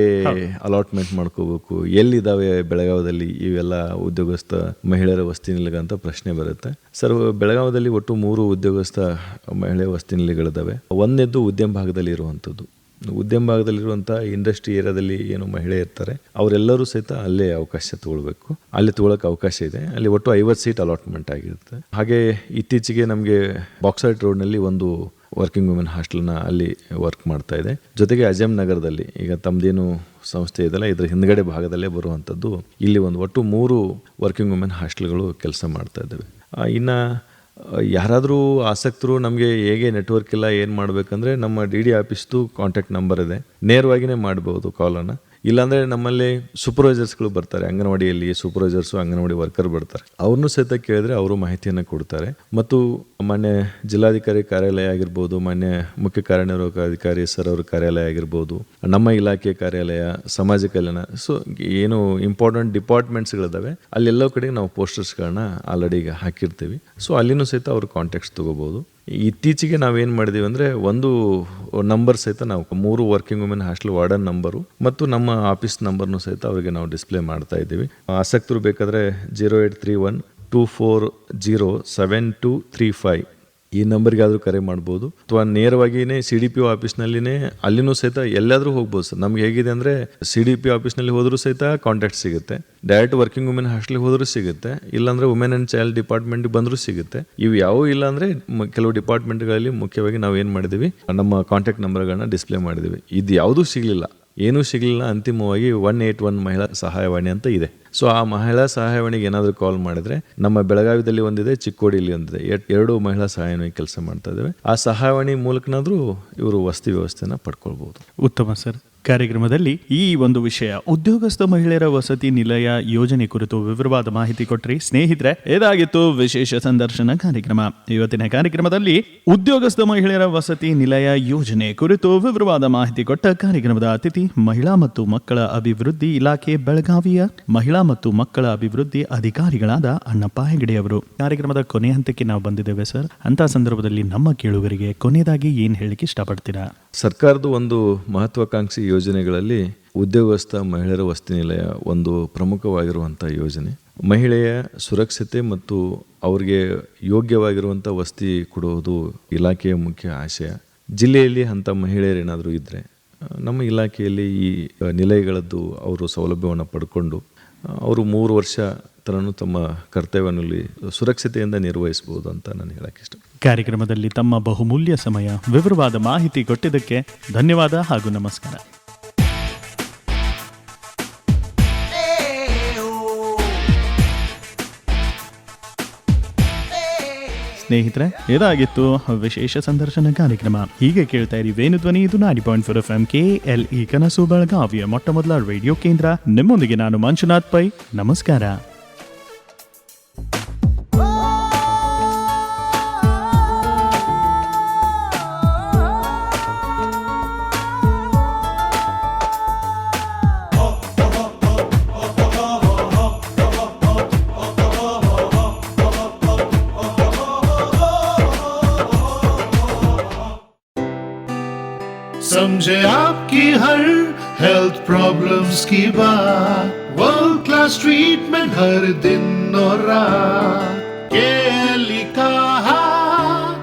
ಅಲಾಟ್ಮೆಂಟ್ ಮಾಡ್ಕೋಬೇಕು, ಎಲ್ಲಿದ್ದಾವೆ ಬೆಳಗಾವದಲ್ಲಿ ಇವೆಲ್ಲ ಉದ್ಯೋಗಸ್ಥ ಮಹಿಳೆಯರ ವಸತಿ ನಿಲಯ ಅಂತ ಪ್ರಶ್ನೆ ಬರುತ್ತೆ. ಸರ್ ಬೆಳಗಾವದಲ್ಲಿ ಒಟ್ಟು 3 ಉದ್ಯೋಗಸ್ಥ ಮಹಿಳೆಯ ವಸತಿ ನಿಲಯಗಳಿದ್ದಾವೆ. ಒಂದನೇದ್ದು ಉದ್ಯಮ ಭಾಗದಲ್ಲಿ ಇರುವಂಥದ್ದು. ಉದ್ಯಮ ಭಾಗದಲ್ಲಿರುವಂಥ ಇಂಡಸ್ಟ್ರಿ ಏರಿಯಾದಲ್ಲಿ ಏನು ಮಹಿಳೆ ಇರ್ತಾರೆ ಅವರೆಲ್ಲರೂ ಸಹಿತ ಅಲ್ಲೇ ಅವಕಾಶ ತಗೊಳ್ಬೇಕು. ಅಲ್ಲಿ ತಗೊಳ್ಳೋಕೆ ಅವಕಾಶ ಇದೆ. ಅಲ್ಲಿ ಒಟ್ಟು 50 ಸೀಟ್ ಅಲಾಟ್ಮೆಂಟ್ ಆಗಿರುತ್ತೆ. ಹಾಗೆ ಇತ್ತೀಚೆಗೆ ನಮಗೆ ಬಾಕ್ಸೈಟ್ ರೋಡ್ನಲ್ಲಿ ಒಂದು ವರ್ಕಿಂಗ್ ವುಮೆನ್ ಹಾಸ್ಟೆಲ್ನ ಅಲ್ಲಿ ವರ್ಕ್ ಮಾಡ್ತಾ ಇದೆ. ಜೊತೆಗೆ ಅಜಮ್ ನಗರದಲ್ಲಿ ಈಗ ತಮ್ಮದೇನು ಸಂಸ್ಥೆ ಇದೆಯಲ್ಲ ಇದರ ಹಿಂದ್ಗಡೆ ಭಾಗದಲ್ಲೇ ಬರುವಂಥದ್ದು ಇಲ್ಲಿ ಒಂದು ಒಟ್ಟು 3 ವರ್ಕಿಂಗ್ ವುಮೆನ್ ಹಾಸ್ಟೆಲ್ಗಳು ಕೆಲಸ ಮಾಡ್ತಾ ಇದ್ದಾವೆ. ಇನ್ನು ಯಾರಾದರೂ ಆಸಕ್ತರು ನಮಗೆ ಹೇಗೆ ನೆಟ್ವರ್ಕ್ ಇಲ್ಲ ಏನು ಮಾಡಬೇಕಂದ್ರೆ ನಮ್ಮ DD ಆಫೀಸ್ದು ಕಾಂಟ್ಯಾಕ್ಟ್ ನಂಬರ್ ಇದೆ, ನೇರವಾಗಿಯೇ ಮಾಡ್ಬೋದು ಕಾಲನ್ನು. ಇಲ್ಲಾಂದರೆ ನಮ್ಮಲ್ಲಿ ಸೂಪರ್ವೈಸರ್ಸ್ಗಳು ಬರ್ತಾರೆ, ಅಂಗನವಾಡಿಯಲ್ಲಿ ಸೂಪರ್ವೈಸರ್ಸು ಅಂಗನವಾಡಿ ವರ್ಕರ್ ಬರ್ತಾರೆ, ಅವ್ರನ್ನೂ ಸಹಿತ ಕೇಳಿದ್ರೆ ಅವರು ಮಾಹಿತಿಯನ್ನು ಕೊಡ್ತಾರೆ. ಮತ್ತು ಮಾನ್ಯ ಜಿಲ್ಲಾಧಿಕಾರಿ ಕಾರ್ಯಾಲಯ ಆಗಿರ್ಬೋದು, ಮಾನ್ಯ ಮುಖ್ಯ ಕಾರ್ಯನಿರ್ವಾಹಕ ಅಧಿಕಾರಿ ಸರ್ ಅವ್ರ ಕಾರ್ಯಾಲಯ ಆಗಿರ್ಬೋದು, ನಮ್ಮ ಇಲಾಖೆ ಕಾರ್ಯಾಲಯ, ಸಮಾಜ ಕಲ್ಯಾಣ, ಸೊ ಏನು ಇಂಪಾರ್ಟೆಂಟ್ ಡಿಪಾರ್ಟ್ಮೆಂಟ್ಸ್ಗಳಿದ್ದಾವೆ ಅಲ್ಲೆಲ್ಲ ಕಡೆಗೆ ನಾವು ಪೋಸ್ಟರ್ಸ್ಗಳನ್ನ ಆಲ್ರೆಡಿ ಈಗ ಹಾಕಿರ್ತೀವಿ. ಸೊ ಅಲ್ಲಿನೂ ಸಹಿತ ಅವ್ರ ಕಾಂಟ್ಯಾಕ್ಟ್ಸ್ ತೊಗೋಬೋದು. ಇತ್ತೀಚೆಗೆ ನಾವೇನು ಮಾಡಿದ್ದೀವಿ ಅಂದರೆ ಒಂದು ನಂಬರ್ ಸಹಿತ ನಾವು 3 working women hostel warden number ಮತ್ತು ನಮ್ಮ ಆಫೀಸ್ ನಂಬರ್ನು ಸಹಿತ ಅವರಿಗೆ ನಾವು ಡಿಸ್ಪ್ಲೇ ಮಾಡ್ತಾ ಇದ್ದೀವಿ. ಆಸಕ್ತರು ಬೇಕಾದರೆ 0831-240-7235 ಈ ನಂಬರ್ಗೆ ಆದರೂ ಕರೆ ಮಾಡ್ಬೋದು. ಅಥವಾ ನೇರವಾಗಿಯೇ CDPO ಆಫೀಸ್ನಲ್ಲಿನೇ ಅಲ್ಲಿನೂ ಸಹಿತ ಎಲ್ಲಾದರೂ ಹೋಗ್ಬೋದು ಸರ್. ನಮ್ಗೆ ಹೇಗಿದೆ ಅಂದರೆ CDPO ಆಫೀಸ್ನಲ್ಲಿ ಹೋದರೂ ಸಹಿತ ಕಾಂಟ್ಯಾಕ್ಟ್ ಸಿಗುತ್ತೆ, ಡೈರೆಕ್ಟ್ ವರ್ಕಿಂಗ್ ವುಮೆನ್ ಹಾಸ್ಟೆಲ್ಗೆ ಹೋದರೂ ಸಿಗುತ್ತೆ, ಇಲ್ಲಾಂದರೆ ವುಮೆನ್ ಆ್ಯಂಡ್ ಚೈಲ್ಡ್ ಡಿಪಾರ್ಟ್ಮೆಂಟ್ಗೆ ಬಂದರೂ ಸಿಗುತ್ತೆ. ಇವು ಯಾವುವು ಇಲ್ಲ ಅಂದರೆ ಕೆಲವು ಡಿಪಾರ್ಟ್ಮೆಂಟ್ಗಳಲ್ಲಿ ಮುಖ್ಯವಾಗಿ ನಾವು ಏನು ಮಾಡಿದ್ದೀವಿ, ನಮ್ಮ ಕಾಂಟ್ಯಾಕ್ಟ್ ನಂಬರ್ಗಳನ್ನ ಡಿಸ್ಪ್ಲೇ ಮಾಡಿದ್ದೀವಿ. ಇದು ಯಾವುದೂ ಸಿಗಲಿಲ್ಲ, ಏನೂ ಸಿಗಲಿಲ್ಲ, ಅಂತಿಮವಾಗಿ 181 ಮಹಿಳಾ ಸಹಾಯವಾಣಿ ಅಂತ ಇದೆ. ಸೊ ಆ ಮಹಿಳಾ ಸಹಾಯವಾಣಿಗೆ ಏನಾದರೂ ಕಾಲ್ ಮಾಡಿದ್ರೆ ನಮ್ಮ ಬೆಳಗಾವಿದಲ್ಲಿ ಒಂದಿದೆ, ಚಿಕ್ಕೋಡಿಯಲ್ಲಿ ಒಂದಿದೆ, 2 ಮಹಿಳಾ ಸಹಾಯವಾಣಿ ಕೆಲಸ ಮಾಡ್ತಾ ಇದ್ದೇವೆ. ಆ ಸಹಾಯವಾಣಿ ಮೂಲಕನಾದರೂ ಇವರು ವಸತಿ ವ್ಯವಸ್ಥೆನ ಪಡ್ಕೊಳ್ಬೋದು. ಉತ್ತಮ ಸರ್. ಕಾರ್ಯಕ್ರಮದಲ್ಲಿ ಈ ಒಂದು ವಿಷಯ ಉದ್ಯೋಗಸ್ಥ ಮಹಿಳೆಯರ ವಸತಿ ನಿಲಯ ಯೋಜನೆ ಕುರಿತು ವಿವರವಾದ ಮಾಹಿತಿ ಕೊಟ್ರಿ ಸ್ನೇಹಿತರೆ. ಇದಾಗಿತ್ತು ವಿಶೇಷ ಸಂದರ್ಶನ ಕಾರ್ಯಕ್ರಮ. ಇವತ್ತಿನ ಕಾರ್ಯಕ್ರಮದಲ್ಲಿ ಉದ್ಯೋಗಸ್ಥ ಮಹಿಳೆಯರ ವಸತಿ ನಿಲಯ ಯೋಜನೆ ಕುರಿತು ವಿವರವಾದ ಮಾಹಿತಿ ಕೊಟ್ಟ ಕಾರ್ಯಕ್ರಮದ ಅತಿಥಿ ಮಹಿಳಾ ಮತ್ತು ಮಕ್ಕಳ ಅಭಿವೃದ್ಧಿ ಇಲಾಖೆ ಬೆಳಗಾವಿಯ ಮಹಿಳಾ ಮತ್ತು ಮಕ್ಕಳ ಅಭಿವೃದ್ಧಿ ಅಧಿಕಾರಿಗಳಾದ ಅಣ್ಣಪ್ಪ ಹೆಗಡೆ ಅವರು. ಕಾರ್ಯಕ್ರಮದ ಕೊನೆ ಹಂತಕ್ಕೆ ನಾವು ಬಂದಿದ್ದೇವೆ ಸರ್. ಅಂತ ಸಂದರ್ಭದಲ್ಲಿ ನಮ್ಮ ಕೇಳುಗರಿಗೆ ಕೊನೆಯದಾಗಿ ಏನ್ ಹೇಳಿಕ್ಕೆ ಇಷ್ಟಪಡ್ತೀರಾ? ಸರ್ಕಾರದ ಒಂದು ಮಹತ್ವಾಕಾಂಕ್ಷಿ ಯೋಜನೆಗಳಲ್ಲಿ ಉದ್ಯೋಗಸ್ಥ ಮಹಿಳೆಯರ ವಸತಿ ನಿಲಯ ಒಂದು ಪ್ರಮುಖವಾಗಿರುವಂಥ ಯೋಜನೆ. ಮಹಿಳೆಯ ಸುರಕ್ಷತೆ ಮತ್ತು ಅವರಿಗೆ ಯೋಗ್ಯವಾಗಿರುವಂಥ ವಸತಿ ಕೊಡುವುದು ಇಲಾಖೆಯ ಮುಖ್ಯ ಆಶಯ. ಜಿಲ್ಲೆಯಲ್ಲಿ ಅಂಥ ಮಹಿಳೆಯರೇನಾದರೂ ಇದ್ದರೆ ನಮ್ಮ ಇಲಾಖೆಯಲ್ಲಿ ಈ ನಿಲಯಗಳದ್ದು ಅವರು ಸೌಲಭ್ಯವನ್ನು ಪಡ್ಕೊಂಡು ಅವರು 3 ವರ್ಷ ತನೂ ತಮ್ಮ ಕರ್ತವ್ಯನಲ್ಲಿ ಸುರಕ್ಷತೆಯಿಂದ ನಿರ್ವಹಿಸಬಹುದು ಅಂತ ನಾನು ಹೇಳಕ್ಕೆ ಇಷ್ಟ. ಕಾರ್ಯಕ್ರಮದಲ್ಲಿ ತಮ್ಮ ಬಹುಮೂಲ್ಯ ಸಮಯ ವಿವರವಾದ ಮಾಹಿತಿ ಕೊಟ್ಟಿದ್ದಕ್ಕೆ ಧನ್ಯವಾದ ಹಾಗೂ ನಮಸ್ಕಾರ. ಸ್ನೇಹಿತರೆ, ಇದಾಗಿತ್ತು ವಿಶೇಷ ಸಂದರ್ಶನ ಕಾರ್ಯಕ್ರಮ. ಹೀಗೆ ಕೇಳ್ತಾ ಇರಿ ವೇಣುಧ್ವನಿ. ಇದು 90.4 FM KLE ಕನಸು ಬೆಳಗಾವಿಯ ಮೊಟ್ಟ ಮೊದಲ ರೇಡಿಯೋ ಕೇಂದ್ರ. ನಿಮ್ಮೊಂದಿಗೆ ನಾನು ಮಂಜುನಾಥ್ ಪೈ. ನಮಸ್ಕಾರ. समझे आपकी हर हेल्थ प्रॉब्लम्स की बात, वर्ल्ड क्लास ट्रीटमेंट हर दिन और रात, केएलई का हाथ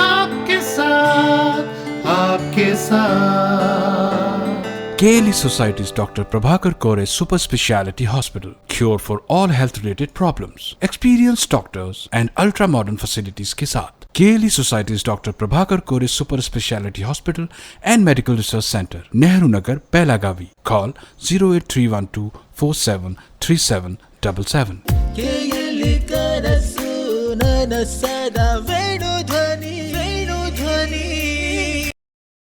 आपके साथ, आपके साथ. KLE Society's Dr. Prabhakar Kore Super Speciality Hospital. Cure for all health related problems. Experienced doctors and ultra modern facilities के साथ. KLE Society's Dr. Prabhakar Kore Super Speciality Hospital and Medical Research Center, Nehru Nagar, Belagavi. Call 08312 473777. KLE ಕನಸು ನನಸದ ವೇಣು